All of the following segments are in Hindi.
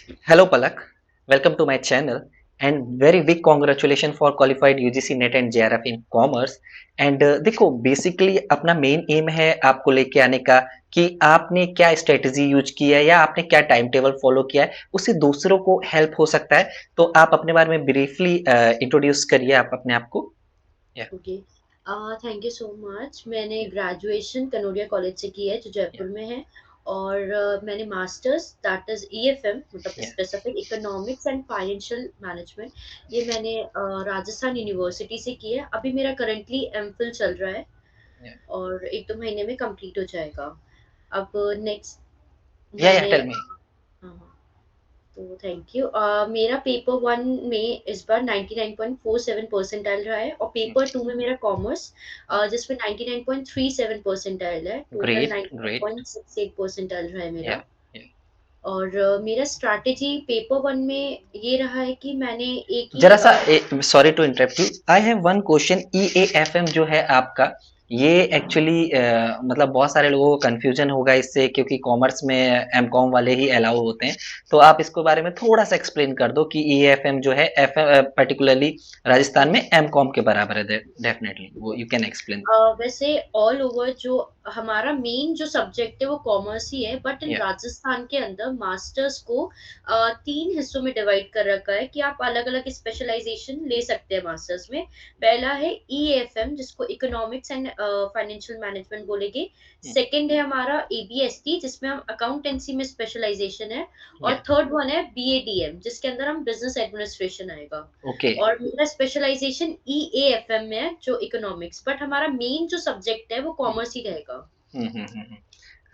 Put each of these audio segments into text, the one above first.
Hello Palak, welcome to my channel and very big congratulations for qualified UGC NET and JRF in Commerce and देखो बेसिकली अपना मेन एम है आपको लेके आने का कि आपने क्या स्ट्रेटजी यूज की है या आपने क्या टाइम टेबल फॉलो किया है उससे दूसरों को हेल्प हो सकता है तो आप अपने बारे में ब्रीफली इंट्रोड्यूस करिए आप अपने आप को या okay. Thank you so much. मैंने ग्रेजुएशन कनोडिया कॉलेज से की है जो या जयपुर में है। और मैंने मास्टर्स दैट इज ईएफएम मतलब या specific economics and financial management ये मैंने राजस्थान यूनिवर्सिटी से की है। अभी मेरा करंटली एमफिल चल रहा है या और 1-2 महीने में कंप्लीट हो जाएगा। अब नेक्स्ट या मैंने टेल मी हाँ, हाँ। तो थैंक यू। मेरा पेपर वन में इस बार 99.47 परसेंटाइल रहा है और पेपर टू में मेरा कॉमर्स जिसमें 99.37 परसेंटाइल है। टोटल ग्रेट ग्रेट 99.68 परसेंटाइल रहा है या मेरा। और मेरा स्ट्रैटेजी पेपर वन में ये रहा है कि मैंने एक ही जरा सा sorry to interrupt you I have one question EAFM जो है आपका ये एक्चुअली मतलब बहुत सारे लोगों को कंफ्यूजन होगा इससे क्योंकि कॉमर्स में एमकॉम वाले ही अलाउ होते हैं तो आप इसके बारे में थोड़ा सा एक्सप्लेन कर दो कि ईएएफएम जो है एफ पर्टिकुलरली राजस्थान में एमकॉम के बराबर है डेफिनेटली वो यू कैन एक्सप्लेन वैसे ऑल ओवर जो हमारा मेन जो सब्जेक्ट है वो कॉमर्स ही है, बट इन या राजस्थान के अंदर मास्टर्स को 3 हिस्सों में डिवाइड कर रखा है कि आप अलग अलग स्पेशलाइजेशन ले सकते हैं मास्टर्स में। पहला है ईएफएम जिसको इकोनॉमिक्स एंड फाइनेंशियल मैनेजमेंट बोलेंगे। सेकंड है हमारा एबीएसटी जिसमें हम अकाउंटेंसी में स्पेशलाइजेशन है। और या थर्ड वन है बीएडीएम जिसके अंदर हम बिजनेस एडमिनिस्ट्रेशन आएगा। ओके और मेरा स्पेशलाइजेशन ईएएफएम में है जो इकोनॉमिक्स, बट हमारा मेन जो सब्जेक्ट है वो कॉमर्स ही रहेगा। हम्म।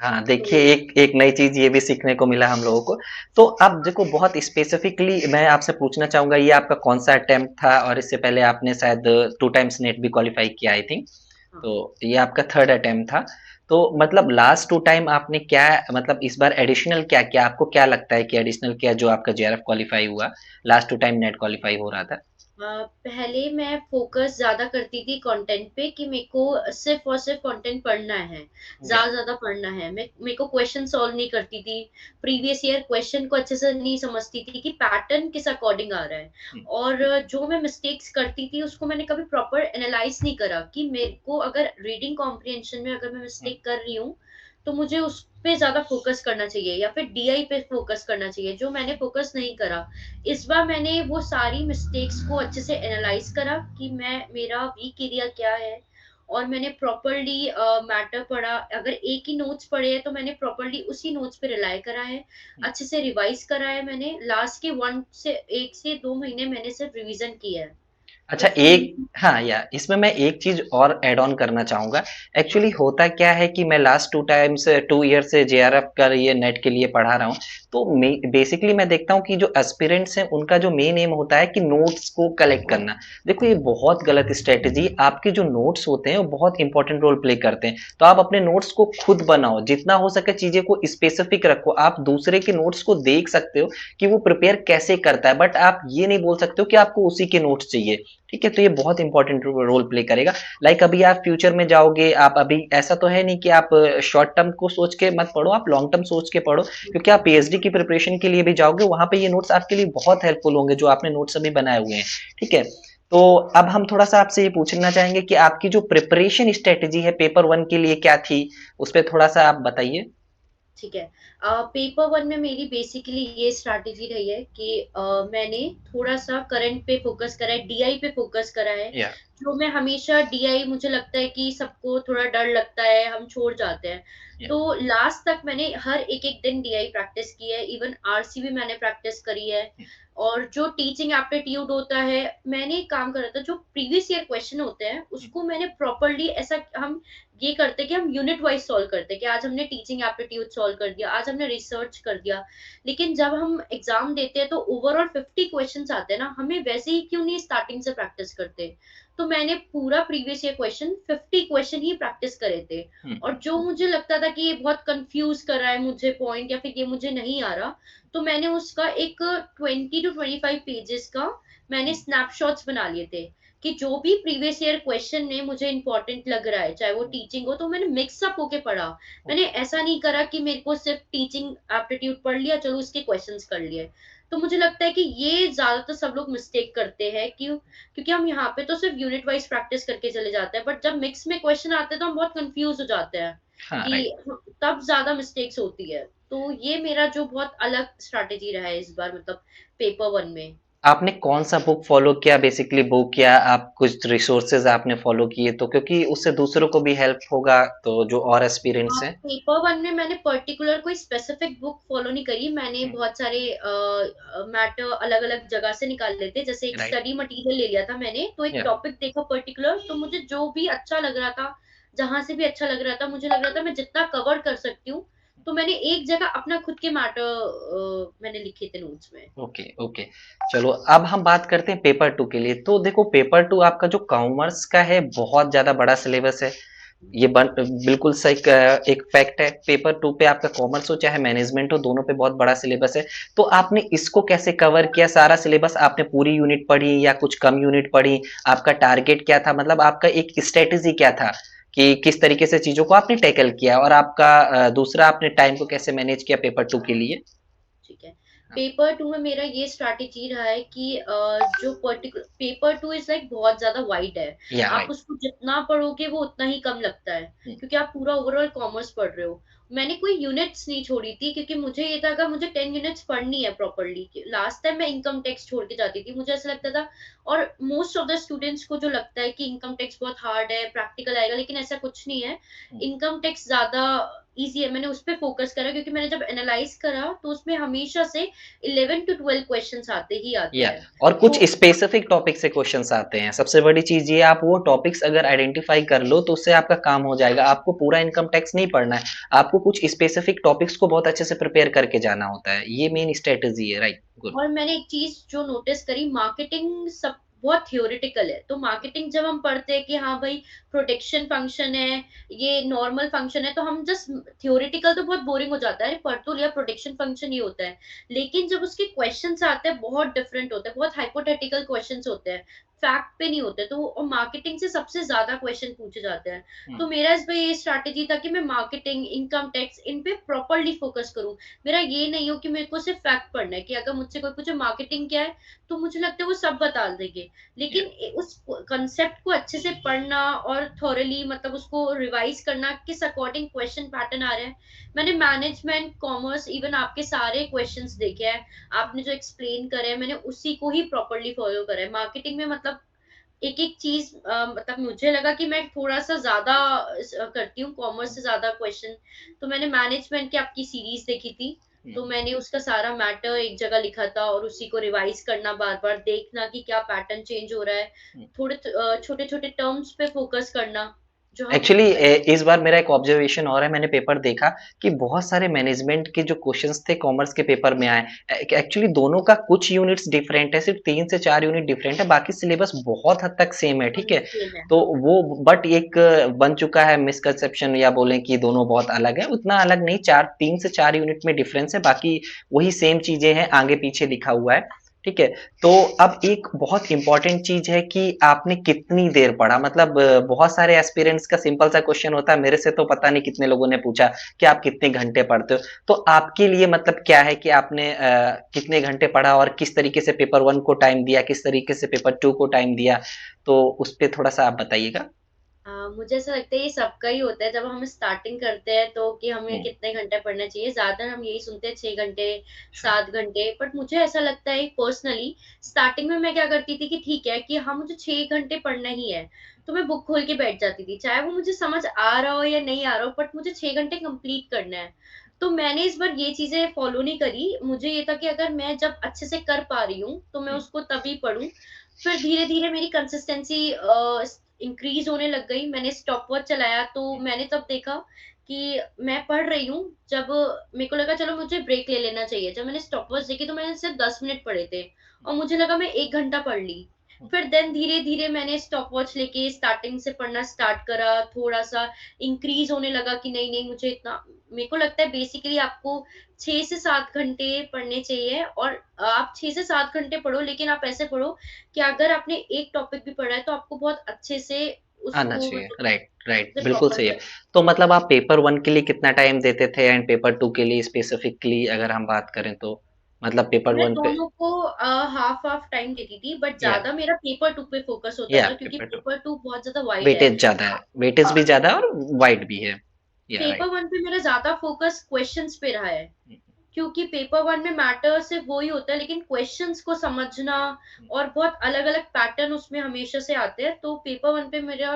हाँ, देखिए तो एक एक नई चीज़ ये भी सीखने को मिला हम लोगों को। तो अब देखो बहुत स्पेसिफिकली मैं आपसे पूछना चाहूँगा ये आपका कौन-सा अटेम्प्ट था और इससे पहले आपने शायद 2 टाइम्स नेट भी क्वालीफाई किया आई थिंक। हाँ। तो ये आपका 3rd अटेम्प्ट था। तो मतलब लास्ट 2 टाइम आपने क्या मतलब इस बार एडिशनल क्या किया? आपको क्या लगता है कि एडिशनल क्या जो आपका जेआरएफ क्वालीफाई हुआ? लास्ट 2 टाइम नेट क्वालीफाई हो रहा था। पहले मैं फ़ोकस ज़्यादा करती थी कंटेंट पे कि मेरे को सिर्फ़ और सिर्फ़ कंटेंट पढ़ना है, या ज़्यादा-ज़्यादा पढ़ना है। मैं मेरे को क्वेश्चन सॉल्व नहीं करती थी, प्रीवियस ईयर क्वेश्चन को अच्छे से नहीं समझती थी कि पैटर्न किस अकॉर्डिंग आ रहा है। हुँ, और जो मैं मिस्टेक्स करती थी उसको मैंने कभी प्रॉपर एनालाइज़ नहीं करा कि मेरे को अगर रीडिंग कॉम्प्रिहेंशन में अगर मैं हुँ, मिस्टेक कर रही हूँ, तो मुझे उस पे ज़्यादा फ़ोकस करना चाहिए या फिर डीआई पे फ़ोकस करना चाहिए, जो मैंने फ़ोकस नहीं करा। इस बार मैंने वो सारी मिस्टेक्स को अच्छे से एनालाइज करा कि मैं मेरा वीक एरिया क्या है। और मैंने प्रॉपरली मैटर पढ़ा। अगर एक ही नोट्स पढ़े हैं तो मैंने प्रॉपरली उसी नोट्स पे रिलाई करा है। हुँ। अच्छे से रिवाइज करा है। मैंने लास्ट के 1 से 2 महीने मैंने सिर्फ रिवीजन किया है। अच्छा तो एक फुल हाँ या इसमें मैं एक चीज और ऐड ऑन करना चाहूंगा हाँ। एक्चुअली होता क्या है कि मैं लास्ट 2 ईयर से जेआरएफ का ये नेट के लिए पढ़ा रहा हूँ तो बेसिकली मैं देखता हूँ कि जो एस्पिरेंट्स हैं उनका जो मेन एम होता है कि नोट्स को कलेक्ट करना देखो ये बहुत गलत स्ट्रेटेजी आपके जो नोट्स होते हैं वो बहुत इंपॉर्टेंट रोल प्ले करते हैं तो आप अपने नोट्स को खुद बनाओ जितना हो सके चीजें को स्पेसिफिक रखो आप दूसरे के नोट्स को देख सकते हो कि वो प्रिपेयर कैसे करता है बट आप ये नहीं बोल सकते हो कि आपको उसी के नोट्स चाहिए ठीक है तो ये बहुत इंपॉर्टेंट रोल प्ले करेगा लाइक अभी आप फ्यूचर में जाओगे आप अभी ऐसा तो है नहीं कि आप शॉर्ट टर्म को सोच के मत पढ़ो आप लॉन्ग टर्म सोच के पढ़ो क्योंकि आप पीएचडी की प्रिपरेशन के लिए भी जाओगे वहां पे ये नोट्स आपके लिए बहुत हेल्पफुल होंगे जो आपने नोट्स अभी बनाए हुए हैं ठीक है तो अब हम थोड़ा सा आपसे ये पूछना चाहेंगे कि आपकी जो प्रिपरेशन स्ट्रेटेजी है पेपर वन के लिए क्या थी उस पर थोड़ा सा आप बताइए ठीक है। पेपर वन में मेरी बेसिकली ये स्ट्रैटेजी रही है कि मैंने थोड़ा-सा करंट पे फ़ोकस करा है, डीआई पे फ़ोकस करा है। या जो मैं हमेशा डीआई मुझे लगता है कि सबको थोड़ा डर लगता है, हम छोड़ जाते हैं। या तो लास्ट तक मैंने हर एक-एक दिन डीआई प्रैक्टिस की है, इवन आरसी भी मैंने प्रैक्टिस करी है। और जो टीचिंग एप्टीट्यूड होता है, मैंने एक काम करा था, जो प्रीवियस ईयर क्वेश्चन होते हैं, उसको मैंने प्रॉपर्ली ऐसा हम ये करते हैं कि हम यूनिट वाइज़ सॉल्व करते हैं कि आज हमने टीचिंग एप्टीट्यूड सॉल्व कर दिया, आज हमने रिसर्च कर दिया। लेकिन जब हम एग्ज़ाम देते हैं तो ओवरऑल 50 क्वेश्चन्स आते हैं ना, हमें वैसे ही क्यों नहीं स्टार्टिंग से प्रैक्टिस करते? तो मैंने पूरा प्रीवियस ईयर क्वेश्चन 50 क्वेश्चन ही प्रैक्टिस करे थे। और जो मुझे लगता था कि ये बहुत कन्फ्यूज़ कर रहा है मुझे पॉइंट या फिर ये मुझे नहीं आ रहा, तो मैंने उसका एक 20 टू 25 पेजेज़ का मैंने स्नैपशॉट्स बना लिए थे। कि जो भी प्रीवियस ईयर क्वेश्चन में मुझे इम्पोर्टेंट लग रहा है, चाहे वो टीचिंग हो, तो मैंने मिक्स अप होके पढ़ा। मैंने ऐसा नहीं करा कि मेरे को सिर्फ टीचिंग एप्टीट्यूड पढ़ लिया, चलो उसके क्वेश्चंस कर लिए। तो मुझे लगता है कि ये ज़्यादातर सब लोग मिस्टेक करते हैं, क्योंकि हम यहाँ पे तो सिर्फ यूनिट वाइज़ प्रैक्टिस करके चले जाते हैं, बट जब मिक्स में क्वेश्चन आते हैं तो हम बहुत कन्फ्यूज़ हो जाते हैं हाँ, राइट। कि तब ज़्यादा मिस्टेक्स होती है। तो ये मेरा जो बहुत अलग स्ट्रैटेजी रहा है इस बार, मतलब पेपर 1 में। आपने कौन-सा बुक फ़ॉलो किया बेसिकली, बुक या आप कुछ रिसोर्सेज़ आपने फ़ॉलो किए तो, क्योंकि उससे दूसरों को भी हेल्प होगा, तो जो और एस्पिरेंट्स हैं? पेपर 1 में मैंने पर्टिकुलर कोई स्पेसिफिक बुक फॉलो नहीं करी। मैंने हुँ, बहुत सारे मैटर अलग-अलग जगह से निकाल लेते। जैसे एक राइट, स्टडी मटेरियल ले लिया था मैंने, तो एक या टॉपिक देखा पर्टिकुलर, तो मुझे जो भी अच्छा लग रहा था, जहाँ से भी अच्छा लग रहा था, मुझे लग रहा था मैं जितना कवर कर सकती हूँ, तो मैंने एक जगह अपना खुद के मैटर मैंने लिखे थे नोट्स में। Okay, okay. चलो अब हम बात करते हैं पेपर 2 के लिए। तो देखो पेपर 2 आपका जो कॉमर्स का है बहुत ज़्यादा बड़ा सिलेबस है। ये बिल्कुल सही एक फैक्ट है। पेपर 2 पे आपका कॉमर्स हो चाहे मैनेजमेंट हो, दोनों पे बहुत बड़ा सिलेबस है। तो आपने इसको कैसे कवर किया? सारा सिलेबस आपने पूरी यूनिट पढ़ी या कुछ कम यूनिट पढ़ी? आपका टारगेट क्या था? मतलब आपका एक स्ट्रैटेजी क्या था कि किस तरीके से चीज़ों को आपने टैकल किया? और आपका दूसरा, आपने टाइम को कैसे मैनेज किया पेपर 2 के लिए? ठीक है। हाँ, पेपर 2 में मेरा ये स्ट्रैटेजी रहा है कि जो पर्टिकुलर पेपर 2 इज़ लाइक बहुत ज़्यादा वाइड है। या आप राइट। उसको जितना पढ़ोगे वो उतना ही कम लगता है, हुँ, क्योंकि आप पूरा ओवरऑल कॉमर्स पढ़ रहे हो। मैंने कोई यूनिट्स नहीं छोड़ी थी, क्योंकि मुझे ये था अगर मुझे 10 यूनिट्स पढ़नी है प्रॉपर्ली। लास्ट टाइम मैं इनकम टैक्स छोड़ के जाती थी। मुझे ऐसा लगता था, और मोस्ट ऑफ द स्टूडेंट्स को जो लगता है कि इनकम टैक्स बहुत हार्ड है, प्रैक्टिकल आएगा, लेकिन ऐसा कुछ नहीं है। हुँ। इनकम टैक्स ज़्यादा ईज़ी है। मैंने उस पे फ़ोकस करा, क्योंकि मैंने जब एनालाइज़ करा तो उसमें हमेशा से 11 टू 12 क्वेश्चन्स आते ही आते या हैं। और कुछ तो स्पेसिफिक टॉपिक से क्वेश्चंस आते हैं। सबसे बड़ी चीज़ ये, आप वो टॉपिक्स अगर आइडेंटिफ़ाई कर लो तो उससे आपका काम हो जाएगा। आपको पूरा इनकम टैक्स नहीं पढ़ना है। आपको कुछ स्पेसिफिक टॉपिक्स को बहुत अच्छे से प्रिपेयर करके जाना होता है। ये मेन स्ट्रैटेजी है, राइट, गुड। और मैंने एक चीज़ जो नोटिस करी, मार्केटिंग सब बहुत थ्योरेटिकल है। तो मार्केटिंग जब हम पढ़ते हैं कि हाँ भाई, प्रोटेक्शन फंक्शन है, ये नॉर्मल फंक्शन है, तो हम जस्ट थ्योरेटिकल तो बहुत बोरिंग हो जाता है। अरे पढ़ तो लिया, प्रोटेक्शन फंक्शन ये होता है। लेकिन जब उसके क्वेश्चन्स आते हैं बहुत डिफरेंट होते हैं, बहुत हाइपोथेटिकल क्वेश्चन्स होते हैं, फैक्ट पे नहीं होते। तो और मार्केटिंग से सबसे ज़्यादा क्वेश्चन पूछे जाते हैं। हुँ, तो मेरा इस पे ये स्ट्रैटेजी था कि मैं मार्केटिंग, इनकम टैक्स इन पे प्रॉपर्ली फोकस करूँ। मेरा ये नहीं हो कि मेरे को सिर्फ फैक्ट पढ़ना है, कि अगर मुझसे कोई पूछे मार्केटिंग क्या है, तो मुझे लगता है वो सब बता देंगे। या लेकिन उस कंसेप्ट को अच्छे से पढ़ना और थॉरली, मतलब उसको रिवाइज करना, किस अकॉर्डिंग क्वेश्चन पैटर्न आ रहे हैं। मैंने मैनेजमेंट, कॉमर्स, इवन आपके सारे क्वेश्चंस देखे हैं। आपने जो एक्सप्लेन करे हैं, मैंने उसी को ही प्रॉपर्ली फॉलो करा है। मार्केटिंग में मतलब एक-एक चीज़, मतलब मुझे लगा कि मैं थोड़ा-सा ज़्यादा करती हूँ कॉमर्स हुँ, से ज़्यादा क्वेश्चन। तो मैंने मैनेजमेंट की आपकी सीरीज़ देखी थी, हुँ, तो मैंने उसका सारा मैटर एक जगह लिखा था, और उसी को रिवाइज़ करना बार-बार, देखना कि क्या पैटर्न चेंज हो रहा है। हुँ। छोटे-छोटे टर्म्स पे फ़ोकस करना, जो हम एक्चुअली वैसे। इस बार मेरा एक ऑब्जर्वेशन और है, मैंने पेपर देखा कि बहुत सारे मैनेजमेंट के जो क्वेश्चंस थे कॉमर्स के पेपर में आए। एक्चुअली दोनों का कुछ यूनिट्स डिफरेंट है, सिर्फ 3 से 4 यूनिट डिफरेंट है, बाकी सिलेबस बहुत हद तक सेम है, ठीक है? सेम है, तो हाँ। वो बट एक बन चुका है मिसकंसेप्शन, या बोलें कि दोनों बहुत अलग है, उतना अलग नहीं, 4 3 से 4 यूनिट में डिफरेंस है, बाकी वही सेम चीज़ें हैं, आगे-पीछे लिखा हुआ है, ठीक है? तो अब एक बहुत इम्पोर्टेंट चीज़ है कि आपने कितनी देर पढ़ा? मतलब बहुत सारे एस्पिरेंट्स का सिंपल सा क्वेश्चन होता है, मेरे से तो पता नहीं कितने लोगों ने पूछा कि आप कितने घंटे पढ़ते हो? तो आपके लिए मतलब क्या है कि आपने कितने घंटे पढ़ा और किस तरीके से पेपर 1 को टाइम दिया, किस तरीके से पेपर 2 को टाइम दिया? तो उस पे थोड़ा-सा आप बताइएगा? मुझे ऐसा लगता है ये सबका ही होता है जब हम स्टार्टिंग करते हैं, तो कि हमें हुँ, कितने घंटे पढ़ना चाहिए। ज़्यादातर हम यही सुनते हैं 6 घंटे, अच्छा। 7 घंटे, बट मुझे ऐसा लगता है पर्सनली, स्टार्टिंग में मैं क्या करती थी कि ठीक है कि हाँ, मुझे 6 घंटे पढ़ना ही है, तो मैं बुक खोल के बैठ जाती थी। चाहे वो मुझे समझ आ रहा हो या नहीं आ रहा हो, बट मुझे 6 घंटे कंप्लीट करना है। तो मैंने इस बार ये चीज़ें फॉलो नहीं करी। मुझे ये था कि अगर मैं जब अच्छे से कर पा रही हूँ, तो मैं हुँ, उसको तभी पढ़ूँ। फिर धीरे-धीरे मेरी कंसिस्टेंसी इंक्रीज़ होने लग गई। मैंने स्टॉपवॉच चलाया, तो हुँ, मैंने तब देखा कि मैं पढ़ रही हूँ, जब मेरे को लगा चलो मुझे ब्रेक ले लेना चाहिए। जब मैंने स्टॉपवॉच देखी, तो मैंने सिर्फ़ 10 मिनट पढ़े थे, और मुझे लगा मैं 1 घंटा पढ़ ली। फिर देन धीरे-धीरे मैंने स्टॉपवॉच लेके स्टार्टिंग से पढ़ना स्टार्ट करा, थोड़ा-सा इंक्रीज़ होने लगा कि नहीं-नहीं मुझे इतना मेरे को लगता है बेसिकली आपको 6 से 7 घंटे पढ़ने चाहिए और आप 6 से 7 घंटे पढ़ो लेकिन आप ऐसे पढ़ो कि अगर आपने एक टॉपिक भी पढ़ा है तो आपको बहुत अच्छे से आना उसको चाहिए, मतलब राइट, राइट, से बिल्कुल प्रॉपर सही है। कर तो मतलब आप पेपर 1 के लिए कितना टाइम देते थे एंड पेपर 2 के लिए स्पेसिफिकली अगर हम बात करें तो? मतलब पेपर मैं 1 पे दोनों को हाफ-हाफ टाइम देती थी बट या ज़्यादा मेरा पेपर 2 पे फ़ोकस होता था क्योंकि पेपर 2 पेपर 2 बहुत ज़्यादा वाइड है। वेटेज ज़्यादा है, वेटेज हाँ, भी ज़्यादा है और वाइड भी है। या पेपर राइट। 1 पे मेरा ज़्यादा फ़ोकस क्वेश्चन्स पे रहा है। हुँ, क्योंकि पेपर 1 में मैटर सिर्फ़ वो ही होता है लेकिन क्वेश्चन्स को समझना हुँ, और बहुत अलग-अलग पैटर्न उसमें हमेशा से आते हैं। तो पेपर 1 पे मेरा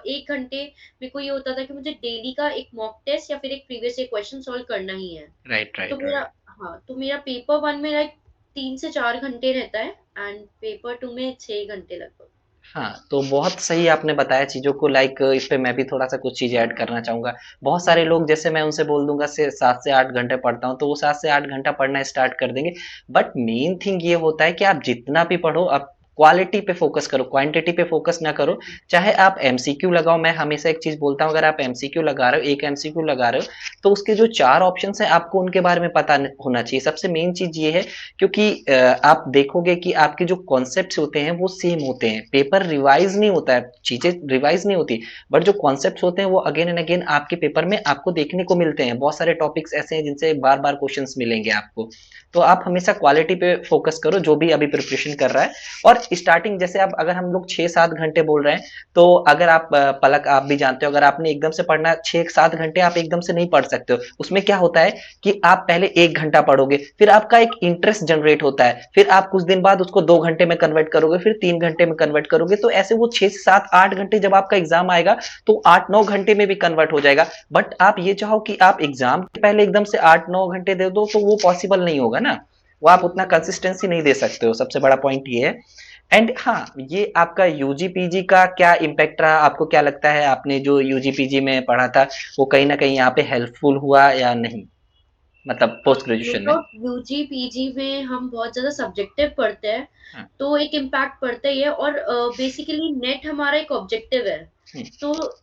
1 घंटे मेरे को ये होता था कि मुझे डेली का एक मॉक टेस्ट या फिर एक प्रीवियस ईयर क्वेश्चन सॉल्व करना ही है। राइट, तो राइट, मेरा राइट। हाँ, तो मेरा पेपर 1 में लाइक 3 से 4 घंटे रहता है एंड पेपर 2 में 6 घंटे लगभग। हाँ, तो बहुत सही आपने बताया चीज़ों को लाइक इस पे मैं भी थोड़ा-सा कुछ चीज़ ऐड करना चाहूँगा। बहुत सारे लोग जैसे मैं उनसे बोल दूँगा से 7 से 8 घंटे पढ़ता हूँ, तो वो 7 से 8 घंटा पढ़ना स्टार्ट कर देंगे। बट मेन थिंग ये होता है कि आप जितना भी पढ़ो आप क्वालिटी पे फ़ोकस करो, क्वांटिटी पे फ़ोकस ना करो। चाहे आप एमसीक्यू लगाओ, मैं हमेशा एक चीज़ बोलता हूँ अगर आप एमसीक्यू लगा रहे हो, एक एमसीक्यू लगा रहे हो, तो उसके जो 4 ऑप्शंस हैं आपको उनके बारे में पता न होना चाहिए। सबसे मेन चीज़ ये है क्योंकि आप देखोगे कि आपके जो कॉन्सेप्ट्स होते हैं वो सेम होते हैं पेपर रिवाइज नहीं होता है चीजें रिवाइज नहीं होती बट जो कॉन्सेप्ट्स होते हैं वो अगेन एंड अगेन आपके पेपर में आपको देखने को मिलते हैं बहुत सारे टॉपिक्स ऐसे हैं जिनसे बार बार क्वेश्चंस मिलेंगे आपको तो आप हमेशा क्वालिटी पे फोकस करो जो भी अभी प्रिपरेशन कर रहा है और स्टार्टिंग जैसे आप अगर हम लोग 6-7 घंटे बोल रहे हैं तो अगर आप पलक आप भी जानते हो अगर आपने एकदम से पढ़ना 6-7 घंटे आप एकदम से नहीं पढ़ सकते हो उसमें क्या होता है कि आप पहले 1 घंटा पढ़ोगे फिर आपका एक इंटरेस्ट जनरेट होता है फिर आप कुछ दिन बाद उसको 2 घंटे में कन्वर्ट करोगे फिर 3 घंटे में कन्वर्ट करोगे तो ऐसे वो 6 से 7 8 घंटे जब आपका एग्जाम आएगा तो 8-9 घंटे में भी कन्वर्ट हो जाएगा बट आप ये चाहो कि आप एग्जाम के पहले एकदम से 8-9 घंटे दे दो तो वो पॉसिबल नहीं होगा ना वो आप उतना कंसिस्टेंसी नहीं दे सकते हो सबसे बड़ा पॉइंट ये है एंड हाँ ये आपका यूजी पीजी का क्या इम्पैक्ट रहा आपको क्या लगता है आपने जो यूजी पीजी में पढ़ा था वो कहीं ना कहीं यहाँ पे हेल्पफुल हुआ या नहीं मतलब पोस्ट नो ग्रेजुएशन में डाउट यूजी, पीजी में हम बहुत ज़्यादा सब्जेक्टिव पढ़ते हैं, हाँ, तो एक इम्पैक्ट पड़ता ही है और बेसिकली नेट हमारा एक ऑब्जेक्टिव है। हम्म, तो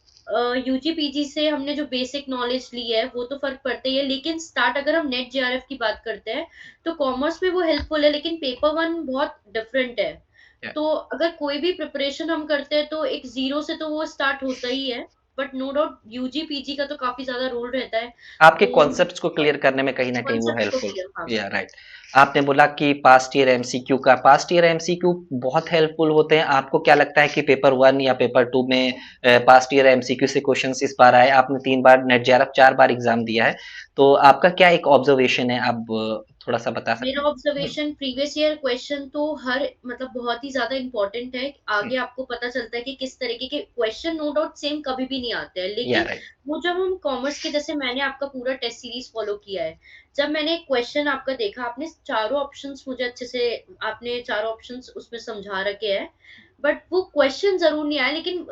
यूजी, पीजी से हमने जो बेसिक नॉलेज ली है, वो तो फ़र्क पड़ता ही है, लेकिन स्टार्ट अगर हम नेट जेआरएफ की बात करते हैं, तो कॉमर्स में वो हेल्पफुल है, लेकिन पेपर 1 बहुत डिफरेंट है। yeah. तो अगर कोई भी प्रिपरेशन हम करते हैं, तो एक ज़ीरो से तो वो स्टार्ट होता ही है, but no doubt UG, PG का तो काफ़ी ज़्यादा रोल रहता है। आपके तो कॉन्सेप्ट्स को क्लियर करने में कहीं न कहीं वो कॉन्सेप्ट्स को हेल्पफुल क्लियर हाँ। या राइट। आपने बोला कि पास्ट ईयर एमसीक्यू बहुत हेल्पफुल होते हैं। आपको क्या लगता है कि पेपर 1 या पेपर 2 में पास्ट ईयर एमसीक्यू से क्वेश्चंस इस बार आए? आपने 3 बार नेट जेआरएफ 4 बार एग्ज़ाम दिया है। तो आपका क्या एक ऑब्जर्वेशन है? आप थोड़ा-सा बता मेरा सकते हैं? हुँ, ऑब्जर्वेशन प्रीवियस ईयर क्वेश्चन तो हर मतलब बहुत ही ज़्यादा इम्पोर्टेंट है। हुँ, आगे आपको पता चलता है कि किस तरीके के क्वेश्चन नो डाउट सेम कभी भी नहीं आते हैं। या लेकिन राइट। वो जब हम कॉमर्स के जैसे मैंने आपका पूरा टेस्ट सीरीज़ फ़ॉलो किया है। जब मैंने एक क्वेश्चन आपका देखा, आपने चारों ऑप्शंस मुझे अच्छे से आपने चारों ऑप्शंस उसमें समझा रखे हैं। बट वो क्वेश्चन ज़रूर नहीं आया लेकिन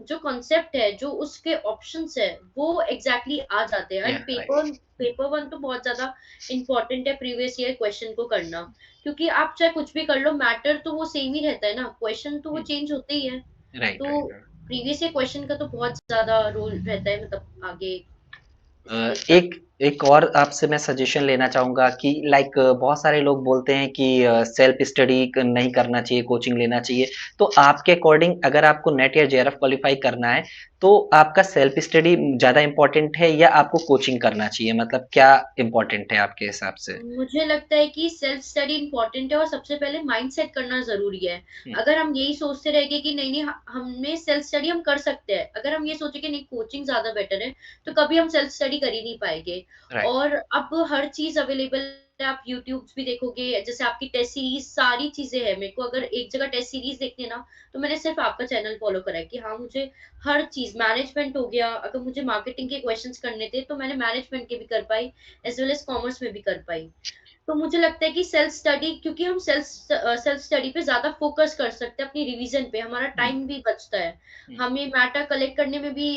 जो कॉन्सेप्ट है, जो उसके ऑप्शंस है, वो एग्ज़ैक्टली आ जाते हैं या एंड राइट। पेपर पेपर 1 तो बहुत ज़्यादा इम्पोर्टेंट है प्रीवियस ईयर क्वेश्चन को करना। क्योंकि आप चाहे कुछ भी कर लो मैटर तो वो सेम ही रहता है ना, क्वेश्चन तो वो हुँ, चेंज होते ही हैं। राइट, तो right, right. Previous year question का तो बहुत ज़्यादा रोल रहता है मतलब आगे इस एक एक और आपसे मैं सजेशन लेना चाहूँगा कि लाइक बहुत सारे लोग बोलते हैं कि सेल्फ स्टडी नहीं करना चाहिए, कोचिंग लेना चाहिए। तो आपके अकॉर्डिंग अगर आपको नेट या जेआरएफ क्वालिफाई करना है, तो आपका सेल्फ स्टडी ज़्यादा इम्पोर्टेंट है या आपको कोचिंग करना चाहिए? मतलब क्या इम्पोर्टेंट है आपके हिसाब से? मुझे लगता है कि सेल्फ स्टडी इम्पोर्टेंट है और सबसे पहले माइंडसेट करना ज़रूरी है। हुँ, अगर हम यही सोचते रह गए कि नहीं-नहीं हमें सेल्फ स्टडी हम कर सकते हैं। अगर हम ये सोचे कि नहीं कोचिंग ज़्यादा बेटर है, तो कभी हम सेल्फ स्टडी कर ही नहीं पाएँगे। राइट। और अब हर चीज़ अवेलेबल है, आप यूट्यूब्स भी देखोगे, जैसे आपकी टेस्ट सीरीज़ सारी चीज़ें हैं। मेरे को अगर एक जगह टेस्ट सीरीज़ देखनी है ना, तो मैंने सिर्फ़ आपका चैनल फ़ॉलो करा है कि हाँ, मुझे हर चीज़ मैनेजमेंट हो गया, अगर मुझे मार्केटिंग के क्वेश्चन्स करने थे, तो मैंने मैनेजमेंट के भी कर पाई, एज़ वेल एज़ कॉमर्स में भी कर पाई। तो मुझे लगता है कि सेल्फ स्टडी क्योंकि हम सेल्फ स्टडी पे ज़्यादा फ़ोकस कर सकते हैं अपनी रिवीज़न पे, हमारा हुँ, टाइम भी बचता है। हुँ, हमें मैटर कलेक्ट करने में भी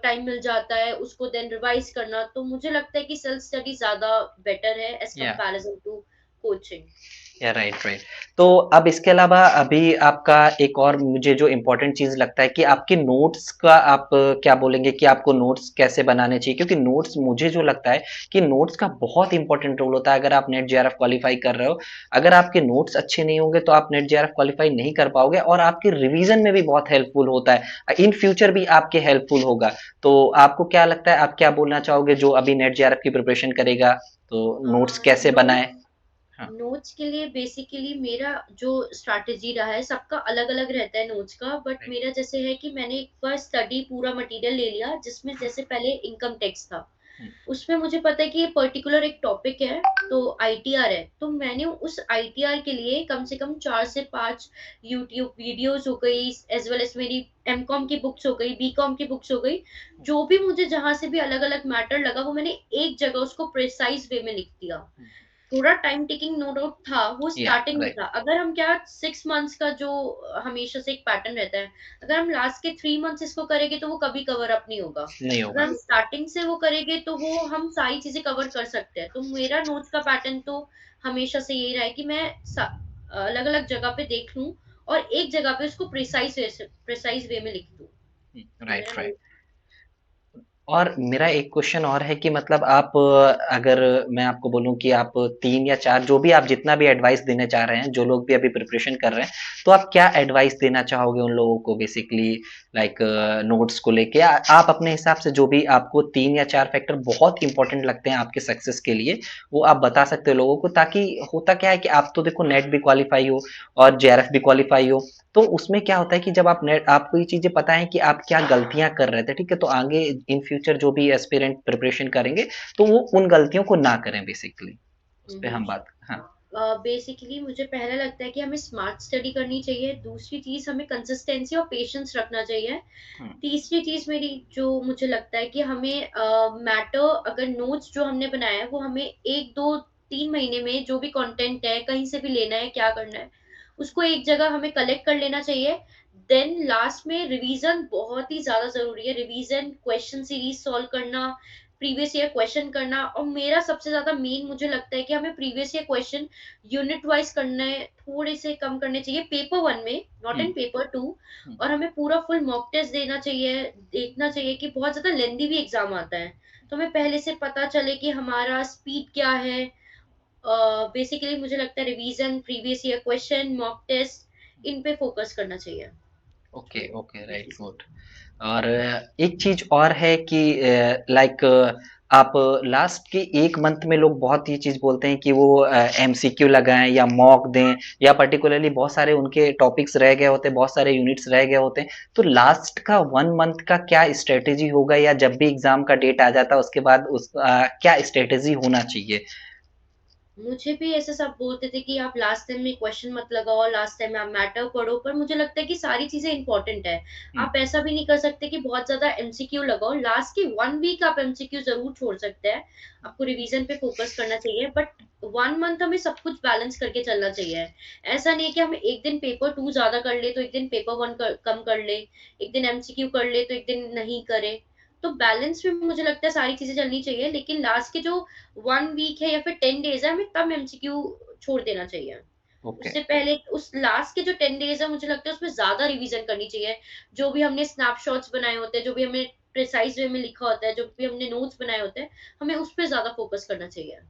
टाइम मिल जाता है, उसको देन रिवाइज़ करना, तो मुझे लगता है कि सेल्फ स्टडी ज़्यादा बेटर है एज़ या कंपैरिज़न टू कोचिंग। या राइट राइट। तो अब इसके अलावा अभी आपका एक और मुझे जो इम्पोर्टेंट चीज लगता है कि आपके नोट्स का आप क्या बोलेंगे कि आपको नोट्स कैसे बनाने चाहिए, क्योंकि नोट्स मुझे जो लगता है कि नोट्स का बहुत इंपॉर्टेंट रोल होता है अगर आप नेट जेआरएफ क्वालिफाई कर रहे हो। अगर आपके नोट्स अच्छे नहीं होंगे तो आप नेट जेआरएफ क्वालिफाई नहीं कर पाओगे, और आपके रिवीजन में भी बहुत हेल्पफुल होता है, इन फ्यूचर भी आपके हेल्पफुल होगा। तो आपको क्या लगता है, आप क्या बोलना चाहोगे जो अभी नेट जेआरएफ की प्रिपरेशन करेगा, तो नोट्स कैसे बनाए? नोट्स हाँ। नोट्स के लिए बेसिकली मेरा जो स्ट्रैटेजी रहा है, सबका अलग-अलग रहता है नोट्स का, बट राइट। मेरा जैसे है कि मैंने एक बार स्टडी पूरा मटेरियल ले लिया, जिसमें जैसे पहले इनकम टैक्स था। हम्म, उसमें मुझे पता है कि ये पर्टिकुलर एक टॉपिक है, तो आईटीआर है। तो मैंने उस आईटीआर के लिए कम से कम 4 से 5 यूट्यूब वीडियोज़ हो गई, एज़ वेल एज़ मेरी एमकॉम की बुक्स हो गई, बीकॉम की बुक्स हो गई। जो भी मुझे जहाँ से भी अलग-अलग मैटर लगा, वो मैंने एक जगह उसको प्रिसाइज़ वे में लिख दिया। थोड़ा टाइम टेकिंग नो डाउट था, वो या स्टार्टिंग में राइट। था। अगर हम क्या 6 मंथ्स का जो हमेशा से एक पैटर्न रहता है, अगर हम लास्ट के 3 मंथ्स इसको करेंगे तो वो कभी कवर अप नहीं होगा। नहीं अगर होगा। हम स्टार्टिंग से वो करेंगे तो वो हम सारी चीज़ें कवर कर सकते हैं। तो मेरा नोट्स का पैटर्न तो हमेशा से यही रहा है कि मैं अलग-अलग जगह पे देख लूँ और एक जगह पे उसको प्रिसाइज़ वे में लिख दूँ। तो मेरा राइट राइट। नोट और मेरा एक क्वेश्चन और है कि मतलब आप अगर मैं आपको बोलूँ कि आप 3 या 4 जो भी आप जितना भी एडवाइस देना चाह रहे हैं, जो लोग भी अभी प्रिपरेशन कर रहे हैं, तो आप क्या एडवाइस देना चाहोगे उन लोगों को बेसिकली, लाइक नोट्स को लेके? आप अपने हिसाब से जो भी आपको 3 या 4 फैक्टर बहुत इंपॉर्टेंट लगते हैं आपके सक्सेस के लिए, वो आप बता सकते हो लोगों को, ताकि होता क्या है कि आप तो देखो नेट भी क्वालिफाई हो और जेआरएफ भी क्वालिफाई हो, तो उसमें क्या होता है कि जब आप नेट आपको ये चीज़ें पता है कि आप क्या गलतियाँ कर रहे थे, ठीक है? तो आगे इन फ्यूचर जो भी एस्पिरेंट प्रिपरेशन करेंगे, तो वो उन गलतियों को ना करें बेसिकली। उस हुँ, पे हुँ। हम बात हाँ। बेसिकली मुझे पहला लगता है कि हमें स्मार्ट स्टडी करनी चाहिए। दूसरी चीज़ हमें कंसिस्टेंसी और पेशेंस रखना चाहिए। हुँ, तीसरी चीज़ मेरी जो मुझे लगता है कि हमें मैटर अगर नोट्स जो हमने बनाया है वो हमें 1, 2, 3 महीने में जो भी कंटेंट है, कहीं से भी लेना है, क्या करना है, उसको एक जगह हमें कलेक्ट कर लेना चाहिए। देन लास्ट में रिवीज़न बहुत ही ज़्यादा ज़रूरी है। रिवीज़न, क्वेश्चन सीरीज़ सॉल्व करना, प्रीवियस ईयर क्वेश्चन करना और मेरा सबसे ज़्यादा मेन मुझे लगता है कि हमें previous year question unit wise करने थोड़े से कम करने चाहिए पेपर 1 में, नॉट हुँ, इन पेपर 2। हुँ, और हमें पूरा फुल मॉक टेस्ट देना चाहिए, देखना चाहिए कि बहुत ज़्यादा लेंदी भी एग्ज़ाम आता है। तो हमें पहले से पता चले कि हमारा स्पीड क्या है। बेसिकली मुझे लगता है revision, previous year question, mock test इन पे फ़ोकस करना चाहिए। ओके, ओके, ये राइट, चीज़ गुड। और एक चीज़ और है कि लाइक आप लास्ट के 1 मंथ में लोग बहुत ये चीज़ बोलते हैं कि वो एमसीक्यू लगाएँ या मॉक दें, या पर्टिकुलरली बहुत सारे उनके टॉपिक्स रह गए होते हैं, बहुत सारे यूनिट्स रह गए होते हैं। तो लास्ट का 1 मंथ का क्या स्ट्रैटेजी होगा, या जब भी एग्ज़ाम का डेट आ जाता है उसके बाद क्या स्ट्रैटेजी होना चाहिए? मुझे भी ऐसे सब बोलते थे कि आप लास्ट टाइम में क्वेश्चन मत लगाओ, लास्ट टाइम आप मैटर पढ़ो, पर मुझे लगता है कि सारी चीज़ें इम्पोर्टेंट है। हुँ, आप ऐसा भी नहीं कर सकते कि बहुत ज़्यादा एमसीक्यू लगाओ, लास्ट की 1 वीक आप एमसीक्यू ज़रूर छोड़ सकते हैं। आपको रिवीजन पे फोकस करना चाहिए, बट 1 मंथ हमें सब कुछ बैलेंस करके चलना चाहिए। ऐसा नहीं है कि हम एक दिन पेपर 2 ज़्यादा कर ले, तो एक दिन पेपर 1 कम कर ले, एक दिन एमसीक्यू कर ले, तो एक दिन नहीं करे। तो बैलेंस में मुझे लगता है सारी चीज़ें चलनी चाहिए, लेकिन लास्ट के जो 1 वीक है या फिर 10 डेज़ है, हमें तब एमसीक्यू छोड़ देना चाहिए। ओके। उससे पहले उस लास्ट के जो 10 डेज़ है, मुझे लगता है उसमें ज़्यादा रिवीज़न करनी चाहिए। जो भी हमने स्नैपशॉट्स बनाए होते हैं, जो भी हमने प्रिसाइज़ वे में लिखा होता है, जो भी हमने नोट्स बनाए होते हैं, हमें उस पे ज़्यादा फ़ोकस करना चाहिए।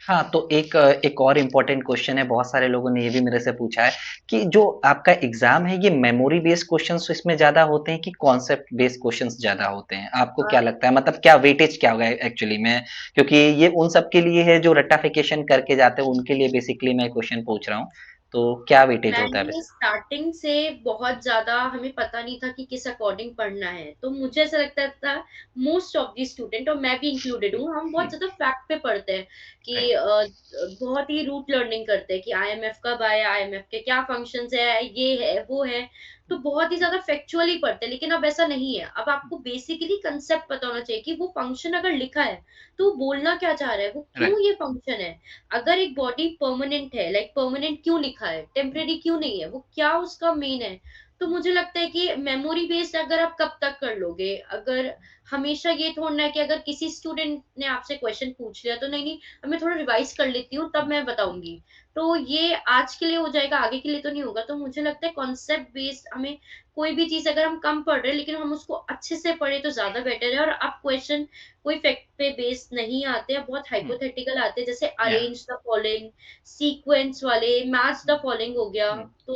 हाँ, तो एक और इम्पोर्टेंट क्वेश्चन है, बहुत सारे लोगों ने ये भी मेरे से पूछा है कि जो आपका एग्ज़ाम है, ये मेमोरी बेस्ड क्वेश्चन्स इसमें ज़्यादा होते हैं कि कॉन्सेप्ट बेस्ड क्वेश्चन्स ज़्यादा होते हैं? आपको अ, क्या लगता है? मतलब क्या वेटेज क्या होगा एक्चुअली में? क्योंकि ये उन सब के लिए है जो रट्टाफिकेशन करके जाते हैं, उनके लिए बेसिकली मैं क्वेश्चन पूछ रहा हूँ। तो क्या वेटेज होता है मैंने वैसे? स्टार्टिंग से बहुत ज़्यादा हमें पता नहीं था कि किस अकॉर्डिंग पढ़ना है। तो मुझे ऐसा लगता था मोस्ट ऑफ द स्टूडेंट और मैं भी इंक्लूडेड हूँ, हम हुँ, बहुत ज़्यादा फैक्ट पे पढ़ते हैं कि राइट, बहुत ही रूट लर्निंग करते हैं कि आईएमएफ कब आया, आईएमएफ के क्या फंक्शंस है, ये है, वो है। तो बहुत ही ज़्यादा फैक्चुअली पढ़ते हैं, लेकिन अब ऐसा नहीं है। अब आपको बेसिकली कांसेप्ट पता होना चाहिए कि वो फंक्शन अगर लिखा है, तो वो बोलना क्या चाह रहा है, वो क्यों राइट, ये फंक्शन है। अगर एक बॉडी परमानेंट है, लाइक परमानेंट क्यों लिखा है, टेम्परेरी क्यों नहीं है, वो क्या उसका मेन है। तो मुझे लगता है कि मेमोरी बेस्ड अगर आप कब तक कर लोगे? अगर हमेशा ये थोड़ा है कि अगर किसी स्टूडेंट ने आपसे क्वेश्चन पूछ लिया तो नहीं, अब मैं थोड़ा रिवाइज़ कर लेती हूँ तब मैं बताऊँगी। तो ये आज के लिए हो जाएगा, आगे के लिए तो नहीं होगा। तो मुझे लगता है कॉन्सेप्ट बेस्ड हमें कोई भी चीज़ अगर हम कम पढ़ रहे हैं लेकिन हम उसको अच्छे से पढ़ें तो ज़्यादा बेटर है और अब क्वेश्चन कोई फैक्ट पे बेस्ड नहीं आते हैं, बहुत हुँ, हाइपोथेटिकल आते हैं जैसे या अरेंज द फॉलोइंग, सीक्वेंस वाले, मैच द हुँ, फॉलोइंग हो गया। हुँ। तो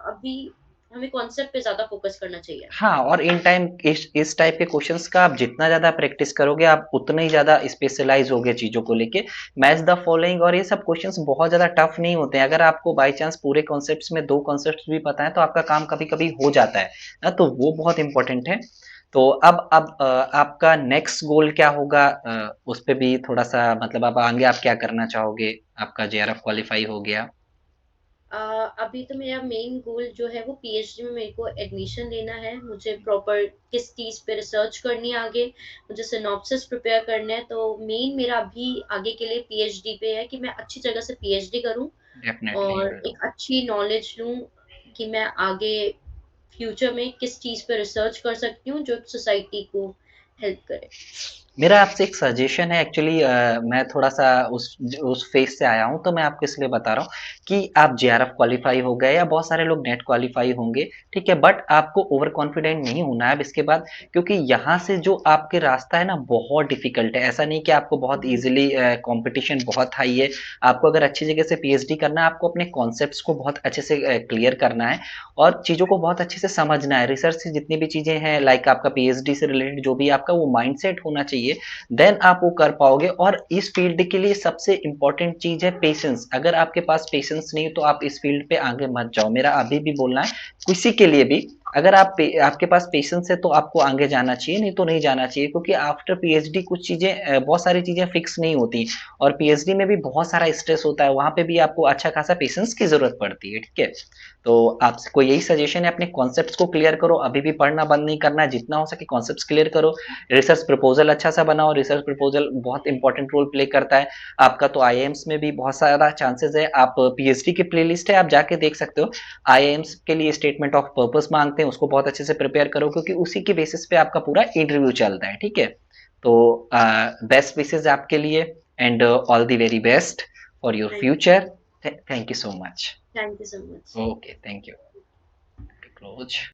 अभी हमें कॉन्सेप्ट पे ज़्यादा फ़ोकस करना चाहिए। हाँ, और इन टाइम इस टाइप के क्वेश्चंस का आप जितना ज़्यादा प्रैक्टिस करोगे, आप उतने ही ज़्यादा स्पेशलाइज़ होगे चीज़ों को लेके। मैच द फॉलोइंग और ये सब क्वेश्चंस बहुत ज़्यादा टफ नहीं होते हैं। अगर आपको बाय चांस पूरे कॉन्सेप्ट्स में 2 कॉन्सेप्ट्स भी पता है, तो आपका काम कभी-कभी हो जाता है। तो वो बहुत इम्पोर्टेंट है। तो अब आपका नेक्स्ट गोल क्या होगा? उस पे भी थोड़ा-सा मतलब अब आगे आप क्या करना चाहोगे? आपका जेआरएफ क्वालीफाई हो गया। अ, अभी तो मेरा मेन गोल जो है वो पीएचडी में मेरे को एडमिशन लेना है। मुझे प्रॉपर किस चीज़ पे रिसर्च करनी है आगे, मुझे सिनॉप्सिस प्रिपेयर करना है। तो मेन मेरा अभी आगे के लिए पीएचडी पे है कि मैं अच्छी जगह से पीएचडी करूँ डेफ़िनेटली यू और विल डू। एक अच्छी नॉलेज लूँ कि मैं आगे फ्यूचर में किस चीज़ पे रिसर्च कर सकती हूँ जो सोसाइटी को हेल्प करे। मेरा आपसे एक सजेशन है एक्चुअली मैं थोड़ा-सा उस फ़ेज़ से आया हूँ, तो मैं आपको इसलिए बता रहा हूँ कि आप जेआरएफ क्वालीफाई हो गए या बहुत सारे लोग नेट क्वालीफाई होंगे, ठीक है? बट आपको ओवर कॉन्फिडेंट नहीं होना है अब इसके बाद क्योंकि यहाँ से जो आपके रास्ता है ना बहुत डिफ़िकल्ट है। ऐसा नहीं कि आपको बहुत हुँ, ईज़िली कॉम्पिटिशन बहुत हाई है। आपको अगर अच्छी जगह से पीएचडी करना है, आपको अपने कॉन्सेप्ट्स को बहुत अच्छे से क्लियर करना है और चीज़ों को बहुत अच्छे से समझना है। रिसर्च से जितनी भी चीज़ें हैं लाइक आपका पीएचडी से रिलेटेड जो भी आपका वो माइंडसेट होना चाहिए, देन आप वो कर पाओगे और इस फील्ड के लिए सबसे इम्पोर्टेंट चीज़ है पेशेंस। अगर आपके पास पेशेंस नहीं है तो आप इस फील्ड पे आगे मत जाओ। मेरा अभी भी बोलना है किसी के लिए भी अगर आपके पास पेशेंस है तो आपको आगे जाना चाहिए, नहीं तो नहीं जाना चाहिए क्योंकि आफ्टर पीएचडी कुछ चीज़ें बहुत सारी चीज़ें फिक्स नहीं होती और पीएचडी में भी बहुत सारा स्ट्रेस होता है। वहाँ पे भी आपको अच्छा खासा पेशेंस की ज़रूरत पड़ती है, ठीक है? तो आपसे को यही सजेशन है अपने कॉन्सेप्ट्स को क्लियर करो, अभी भी पढ़ना बंद नहीं करना है, जितना हो सके कॉन्सेप्ट्स क्लियर करो। रिसर्च प्रपोजल अच्छा सा बनाओ, रिसर्च प्रपोजल बहुत इंपॉर्टेंट रोल प्ले करता है। आपका तो आईआईएम्स में भी बहुत सारा चांसेस है, आप पीएचडी की प्लेलिस्ट है, आप जाके देख सकते हो। आईआईएम्स के लिए स्टेटमेंट ऑफ पर्पस मांगते हैं, उसको बहुत अच्छे से प्रिपेयर करो क्योंकि उसी के बेसिस पे आपका पूरा इंटरव्यू चलता है, ठीक है? तो बेस्ट विशेज़ आपके लिए and all the very best for your thank future. Thank you so much. You so much. Okay, thank you. To close.